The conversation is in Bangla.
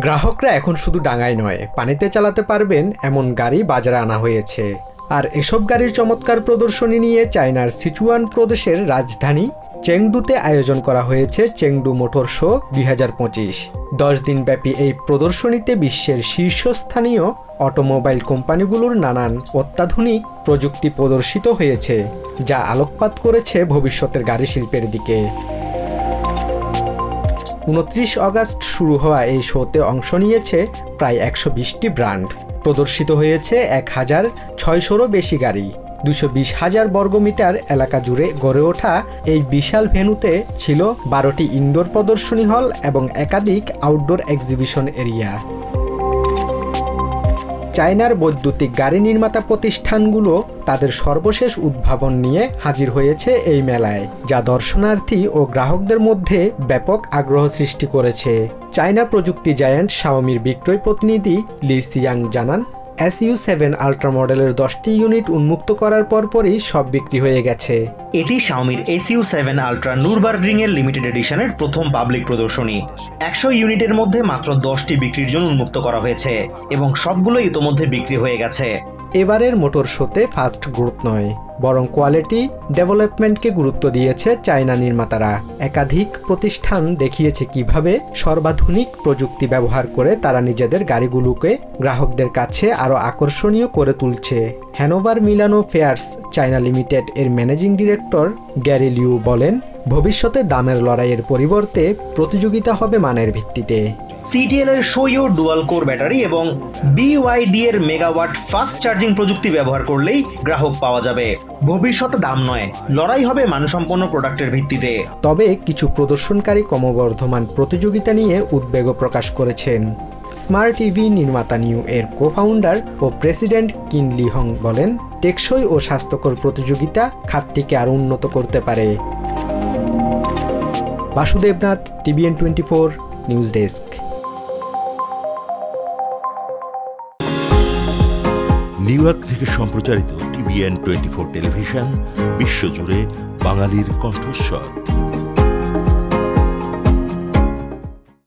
গ্রাহকরা এখন শুধু ডাঙায় নয়, পানিতে চালাতে পারবেন এমন গাড়ি বাজারে আনা হয়েছে। আর এসব গাড়ির চমৎকার প্রদর্শনী নিয়ে চায়নার সিচুয়ান প্রদেশের রাজধানী চেংডুতে আয়োজন করা হয়েছে চেংডু মোটর শো 2025। 10 দিনব্যাপী এই প্রদর্শনীতে বিশ্বের শীর্ষস্থানীয় অটোমোবাইল কোম্পানিগুলোর নানান অত্যাধুনিক প্রযুক্তি প্রদর্শিত হয়েছে, যা আলোকপাত করেছে ভবিষ্যতের গাড়ি শিল্পের দিকে। 29 অগাস্ট শুরু হওয়া এই শোতে অংশ নিয়েছে প্রায় 120টি ব্র্যান্ড। প্রদর্শিত হয়েছে 1600-ও বেশি গাড়ি। 220,000 বর্গমিটার এলাকা জুড়ে গড়ে ওঠা এই বিশাল ভেন্যুতে ছিল 12টি ইনডোর প্রদর্শনী হল এবং একাধিক আউটডোর এক্সিবিশন এরিয়া। চায়নার বৈদ্যুতিক গাড়ি নির্মাতা প্রতিষ্ঠানগুলো তাদের সর্বশেষ উদ্ভাবন নিয়ে হাজির হয়েছে এই মেলায়, যা দর্শনার্থী ও গ্রাহকদের মধ্যে ব্যাপক আগ্রহ সৃষ্টি করেছে। চায়না প্রযুক্তি জায়ান্ট শাওমির বিক্রয় প্রতিনিধি লি সিয়াং জানান, SU7 আল্ট্রা মডেলের 10টি ইউনিট উন্মুক্ত করার পরপরই সব বিক্রি হয়ে গেছে। এটি শাওমির SU7 আল্ট্রা নুরবারগ্রিং এর লিমিটেড এডিশনের প্রথম পাবলিক প্রদর্শনী। 100 ইউনিটের মধ্যে মাত্র 10টি বিক্রির জন্য উন্মুক্ত করা হয়েছে এবং সবগুলো ইতোমধ্যে বিক্রি হয়ে গেছে। এবারের মোটর শোতে ফাস্ট গ্রোথ নয়, বরং কোয়ালিটি ডেভেলপমেন্টকে গুরুত্ব দিয়েছে চায়না নির্মাতারা। একাধিক প্রতিষ্ঠান দেখিয়েছে কিভাবে সর্বাধুনিক প্রযুক্তি ব্যবহার করে তারা নিজেদের গাড়িগুলোকে গ্রাহকদের কাছে আরও আকর্ষণীয় করে তুলছে। হ্যানোভার মিলানো ফেয়ার্স চায়না লিমিটেড এর ম্যানেজিং ডিরেক্টর গ্যারি লিউ বলেন, ভবিষ্যতে দামের লড়াইয়ের পরিবর্তে প্রতিযোগিতা হবে মানের ভিত্তিতে। CATL এর শোয়ো ডুয়াল কোর ব্যাটারি এবং BYD এর মেগাওয়াট ফাস্ট চার্জিং প্রযুক্তি ব্যবহার করলেই গ্রাহক পাওয়া যাবে। ভবিষ্যতে দাম নয়, লড়াই হবে মানসম্পন্ন প্রোডাক্টের ভিত্তিতে। তবে কিছু প্রদর্শনকারী ক্রমবর্ধমান প্রতিযোগিতা নিয়ে উদ্বেগও প্রকাশ করেছেন। স্মার্ট ইভি নির্মাতা নিউ এর কো-ফাউন্ডার ও প্রেসিডেন্ট কিন লি হং বলেন, টেকসই ও স্বাস্থ্যকর প্রতিযোগিতা খাতটিকে আরও উন্নত করতে পারে। Basudebnath, TVN 24 news desk. New York থেকে সম্প্রচারিত TVN 24 টেলিভিশন বিশ্বজুড়ে বাঙালির কণ্ঠস্বর।